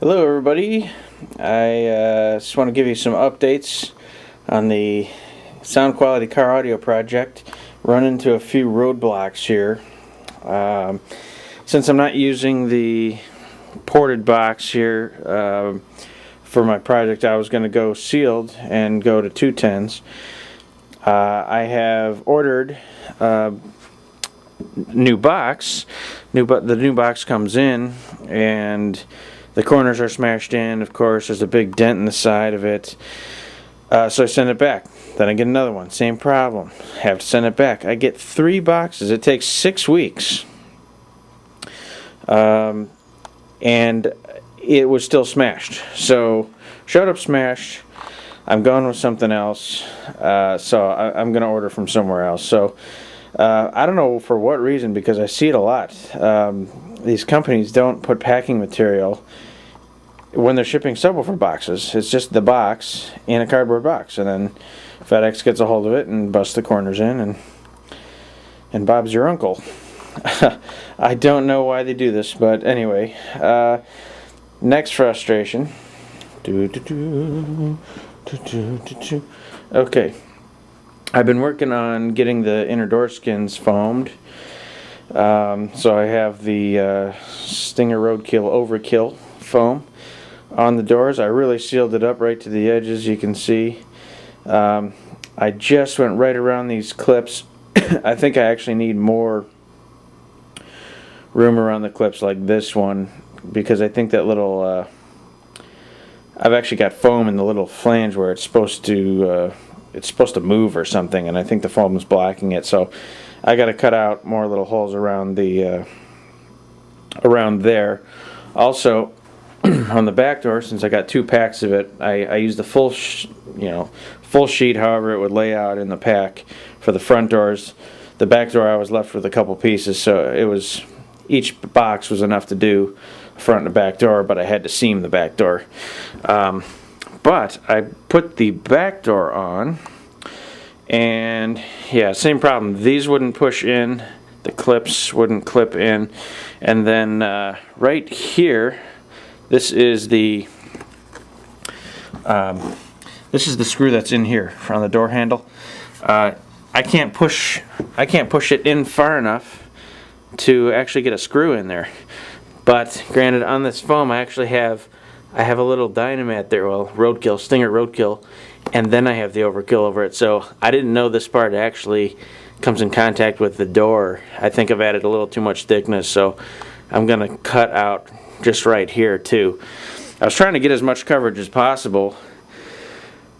Hello everybody, I just want to give you some updates on the sound quality car audio project. Run into a few roadblocks here. Since I'm not using the ported box here for my project, I was going to go sealed and go to 210s. I have ordered new box. The new box comes in and the corners are smashed in. Of course, there's a big dent in the side of it. So I send it back. Then I get another one. Same problem. Have to send it back. I get 3 boxes. It takes 6 weeks. And it was still smashed. So, showed up smashed. I'm going with something else. So I'm going to order from somewhere else. So I don't know for what reason, because I see it a lot. These companies don't put packing material when they're shipping subwoofer boxes. It's just the box in a cardboard box, and then FedEx gets a hold of it and busts the corners in, and Bob's your uncle. I don't know why they do this, but anyway. Next frustration. Okay. I've been working on getting the inner door skins foamed. So I have the Stinger Roadkill Overkill foam on the doors. I really sealed it up right to the edges, you can see. I just went right around these clips. I think I actually need more room around the clips like this one, because I think that little I've actually got foam in the little flange where it's supposed to move or something, and I think the foam is blocking it. So I got to cut out more little holes around the around there. Also, on the back door, since I got 2 packs of it, I used the full sheet, however it would lay out in the pack for the front doors. The back door I was left with a couple pieces, so it was, each box was enough to do front and back door, but I had to seam the back door. But I put the back door on, and yeah, same problem. These wouldn't push in, the clips wouldn't clip in, and then right here, this is the screw that's in here on the door handle. I can't push it in far enough to actually get a screw in there. But granted, on this foam, I have a little dynamat there, well, Roadkill, Stinger Roadkill, and then I have the Overkill over it. So I didn't know this part actually comes in contact with the door. I think I've added a little too much thickness, so I'm going to cut out just right here too. I was trying to get as much coverage as possible,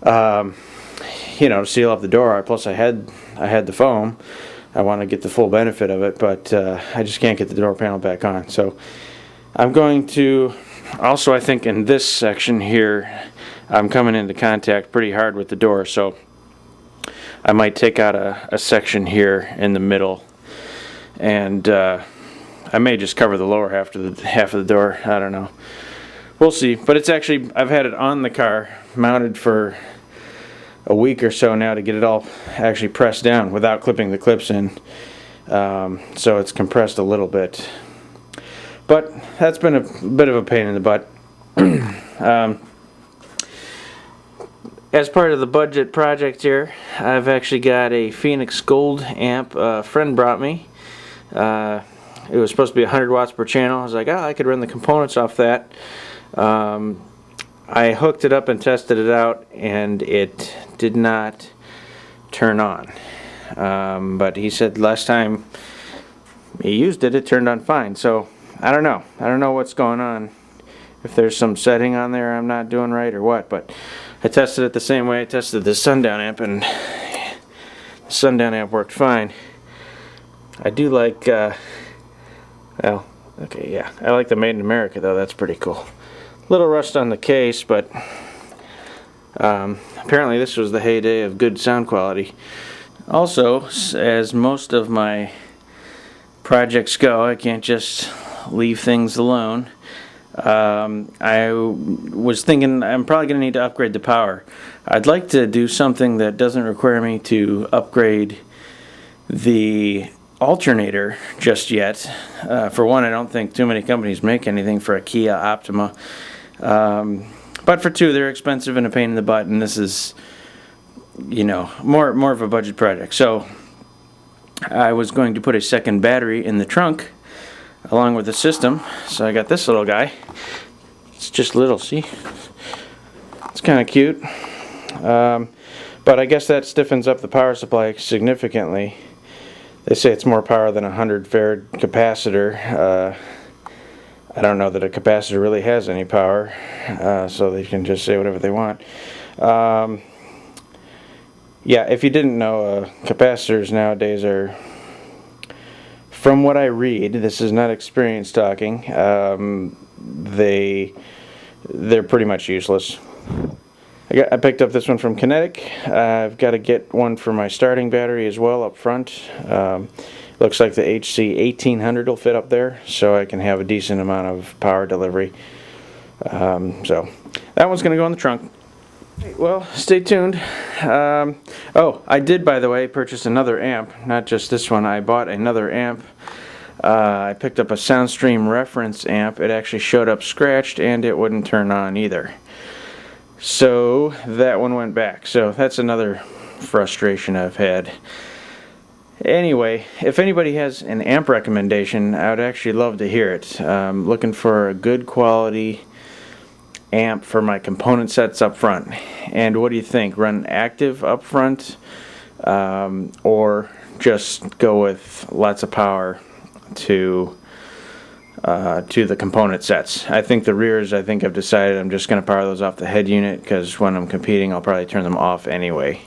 to seal up the door. Plus I had the foam. I want to get the full benefit of it, but I just can't get the door panel back on. So I'm going to also, I think in this section here, I'm coming into contact pretty hard with the door, so I might take out a section here in the middle, and I may just cover the lower half of the door. I don't know. We'll see. But it's actually, I've had it on the car, mounted for a week or so now to get it all actually pressed down without clipping the clips in. So it's compressed a little bit. But that's been a bit of a pain in the butt. As part of the budget project here, I've actually got a Phoenix Gold amp a friend brought me. It was supposed to be 100 watts per channel. I was like, I could run the components off that. I hooked it up and tested it out, and it did not turn on. But he said last time he used it, it turned on fine. So I don't know. I don't know what's going on. If there's some setting on there I'm not doing right or what. But I tested it the same way I tested the Sundown amp, and the Sundown amp worked fine. I do like, well, okay, yeah. I like the Made in America, though. That's pretty cool. Little rust on the case, but apparently this was the heyday of good sound quality. Also, as most of my projects go, I can't just leave things alone. I was thinking I'm probably going to need to upgrade the power. I'd like to do something that doesn't require me to upgrade the alternator just yet. For one, I don't think too many companies make anything for a Kia Optima, But for two, they're expensive and a pain in the butt, and this is, you know, more of a budget project. So I was going to put a second battery in the trunk along with the system. So I got this little guy. It's just little, see? It's kind of cute. But I guess that stiffens up the power supply significantly. They say it's more power than a 100 farad capacitor. I don't know that a capacitor really has any power, so they can just say whatever they want. Yeah, if you didn't know, capacitors nowadays are, from what I read, this is not experience talking, they're pretty much useless. I picked up this one from Kinetik. I've got to get one for my starting battery as well up front. Looks like the HC1800 will fit up there, so I can have a decent amount of power delivery. So that one's going to go in the trunk. Well, stay tuned. Oh, I did, by the way, purchase another amp. Not just this one. I bought another amp. I picked up a Soundstream reference amp. It actually showed up scratched, and it wouldn't turn on either. So that one went back. So that's another frustration I've had. Anyway, if anybody has an amp recommendation, I would actually love to hear it. Looking for a good quality amp for my component sets up front. And what do you think? Run active up front, or just go with lots of power to the component sets? I think the rears, I've decided I'm just going to power those off the head unit, because when I'm competing I'll probably turn them off anyway.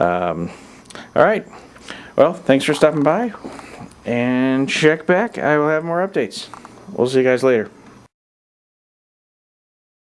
Alright, well, thanks for stopping by, and check back. I will have more updates. We'll see you guys later.